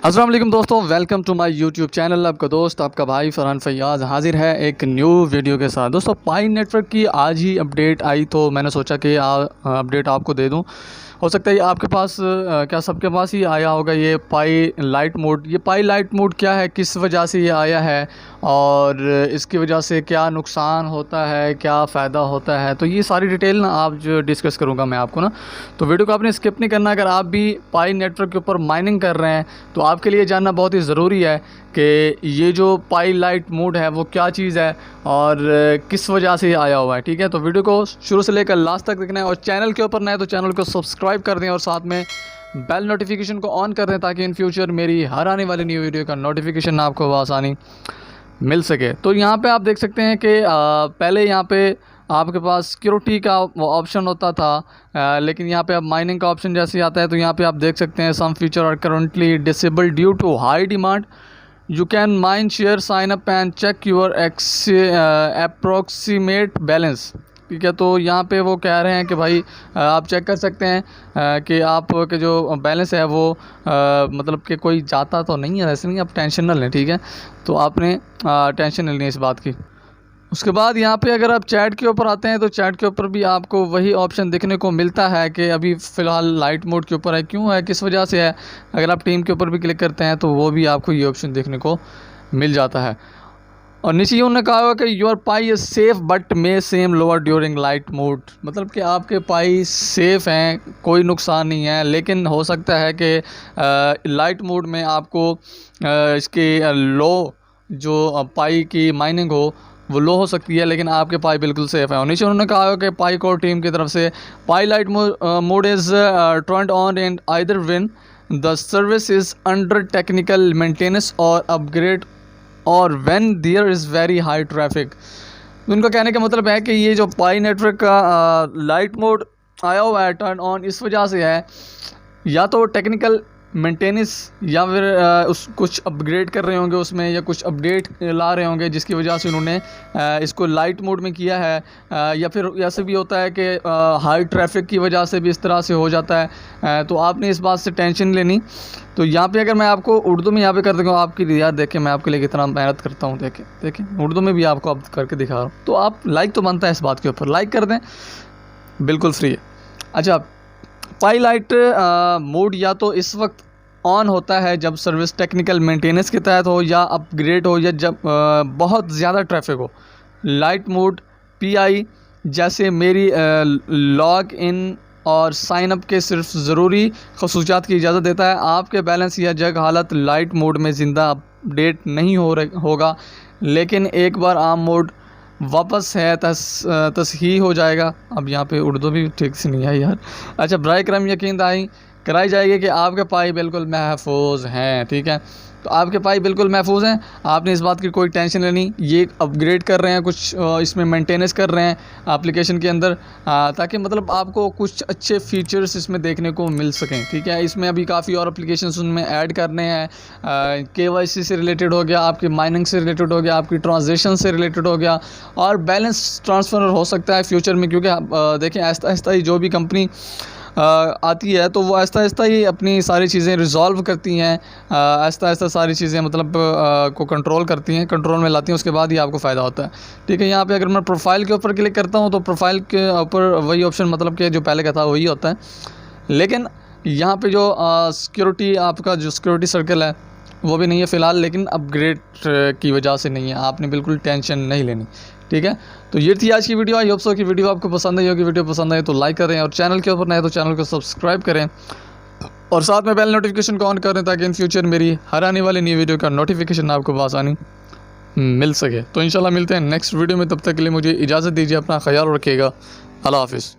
अस्सलाम वालेकुम दोस्तों, welcome to my YouTube channel. आपका दोस्त आपका भाई फरहान फैयाज़ हाजिर है एक न्यू वीडियो के साथ। दोस्तों, पाई नेटवर्क की आज ही अपडेट आई तो मैंने सोचा कि अपडेट आपको दे दूं। हो सकता है ये आपके पास क्या सबके पास ही आया होगा ये पाई लाइट मोड। ये पाई लाइट मोड क्या है, किस वजह से ये आया है और इसकी वजह से क्या नुकसान होता है, क्या फ़ायदा होता है, तो ये सारी डिटेल ना आप जो डिस्कस करूँगा मैं आपको ना। तो वीडियो को आपने स्किप नहीं करना। अगर आप भी पाई नेटवर्क के ऊपर माइनिंग कर रहे हैं तो आपके लिए जानना बहुत ही ज़रूरी है कि ये जो पाई लाइट मोड है वो क्या चीज़ है और किस वजह से ये आया हुआ है। ठीक है, तो वीडियो को शुरू से लेकर लास्ट तक देखना है और चैनल के ऊपर नए तो चैनल को सब्सक्राइब कर दें और साथ में बेल नोटिफिकेशन को ऑन कर दें ताकि इन फ्यूचर मेरी हर आने वाली न्यू वीडियो का नोटिफिकेशन आपको आसानी मिल सके। तो यहाँ पे आप देख सकते हैं कि पहले यहाँ पे आपके पास सिक्योरिटी का ऑप्शन होता था, लेकिन यहाँ पे अब माइनिंग का ऑप्शन जैसे आता है तो यहाँ पे आप देख सकते हैं some feature are currently disabled due to high demand. You can mine share sign up and check your approximate balance. ठीक है, तो यहाँ पे वो कह रहे हैं कि भाई आप चेक कर सकते हैं कि आप के जो बैलेंस है वो मतलब कि कोई जाता तो नहीं है, ऐसे नहीं, आप टेंशन ना लें। ठीक है, तो आपने टेंशन नहीं लेनी इस बात की। उसके बाद यहाँ पे अगर आप चैट के ऊपर आते हैं तो चैट के ऊपर भी आपको वही ऑप्शन देखने को मिलता है कि अभी फ़िलहाल लाइट मोड के ऊपर है, क्यों है, किस वजह से है। अगर आप टीम के ऊपर भी क्लिक करते हैं तो वो भी आपको ये ऑप्शन देखने को मिल जाता है। और नीचे ये उन्होंने कहा हुआ कि your pi is safe but may same lower during light mode. मतलब कि आपके पाई सेफ़ हैं, कोई नुकसान नहीं है, लेकिन हो सकता है कि लाइट मोड में आपको इसकी लो जो पाई की माइनिंग हो वो लो हो सकती है, लेकिन आपके पाई बिल्कुल सेफ़ है। और नीचे उन्होंने कहा कि पाई कोर टीम की तरफ से Pi light mode is turned on and either when the service is under technical maintenance और अपग्रेड और when there is very high traffic. उनका कहने का मतलब है कि ये जो पाई नेटवर्क का लाइट मोड आया हुआ है टर्न ऑन इस वजह से है, या तो टेक्निकल मेंटेनेंस या फिर उस कुछ अपग्रेड कर रहे होंगे उसमें, या कुछ अपडेट ला रहे होंगे जिसकी वजह से उन्होंने इसको लाइट मोड में किया है, या फिर ऐसे भी होता है कि हाई ट्रैफिक की वजह से भी इस तरह से हो जाता है। तो आपने इस बात से टेंशन लेनी। तो यहाँ पे अगर मैं आपको उर्दू में यहाँ पे कर दूँगा आपकी रियाद देखें मैं आपके लिए कितना मेहनत करता हूँ, देखें उर्दू में भी आपको अब करके दिखा रहा हूँ। तो आप लाइक तो बनता है इस बात के ऊपर, लाइक कर दें, बिल्कुल फ्री है। अच्छा, पाई लाइट मोड या तो इस वक्त ऑन होता है जब सर्विस टेक्निकल मेंटेनेंस के तहत हो या अपग्रेड हो या जब बहुत ज़्यादा ट्रैफिक हो। लाइट मोड पीआई जैसे मेरी लॉग इन और साइन अप के सिर्फ ज़रूरी खसूसियात की इजाज़त देता है। आपके बैलेंस या जग हालत लाइट मोड में ज़िंदा अपडेट नहीं होगा, लेकिन एक बार आम मोड वापस है तसही हो जाएगा। अब यहाँ पे उर्दू भी ठीक से नहीं आई यार। अच्छा, बराए करम यकीन कराई जाएगी कि आपके पाई बिल्कुल महफूज हैं। ठीक है, तो आपके पाई बिल्कुल महफूज हैं, आपने इस बात की कोई टेंशन लेनी। ये अपग्रेड कर रहे हैं, कुछ इसमें मेंटेनेंस कर रहे हैं एप्लीकेशन के अंदर, ताकि मतलब आपको कुछ अच्छे फीचर्स इसमें देखने को मिल सकें। ठीक है, इसमें अभी काफ़ी और एप्लीकेशंस उनमें ऐड करने हैं। KYC से रिलेटेड हो गया, आपकी माइनिंग से रिलेटेड हो गया, आपकी ट्रांजेक्शन से रिलेटेड हो गया, और बैलेंस ट्रांसफ़र हो सकता है फ्यूचर में, क्योंकि देखें आहिस्ता आहिस्ता ही जो भी कंपनी आती है तो वो आहिस्ता आहिस्ता ही अपनी सारी चीज़ें रिज़ॉल्व करती हैं, आहिस्ता आहिस्ता सारी चीज़ें मतलब को कंट्रोल करती हैं, कंट्रोल में लाती हैं, उसके बाद ही आपको फ़ायदा होता है। ठीक है, यहाँ पे अगर मैं प्रोफाइल के ऊपर क्लिक करता हूँ तो प्रोफाइल के ऊपर वही ऑप्शन मतलब कि जो पहले का था वही होता है, लेकिन यहाँ पे जो सिक्योरिटी आपका जो सिक्योरिटी सर्कल है वो भी नहीं है फ़िलहाल, लेकिन अपग्रेड की वजह से नहीं है, आपने बिल्कुल टेंशन नहीं लेनी। ठीक है, तो ये थी आज की वीडियो। आई होप सो कि वीडियो आपको पसंद आई होगी। वीडियो पसंद आए तो लाइक करें और चैनल के ऊपर नए तो चैनल को सब्सक्राइब करें और साथ में बेल नोटिफिकेशन को ऑन करें ताकि इन फ्यूचर मेरी हर आने वाली न्यू वीडियो का नोटिफिकेशन आपको आसानी मिल सके। तो इंशाल्लाह मिलते हैं नेक्स्ट वीडियो में, तब तक के लिए मुझे इजाज़त दीजिए, अपना ख्याल रखिएगा। अल्लाह हाफिज़।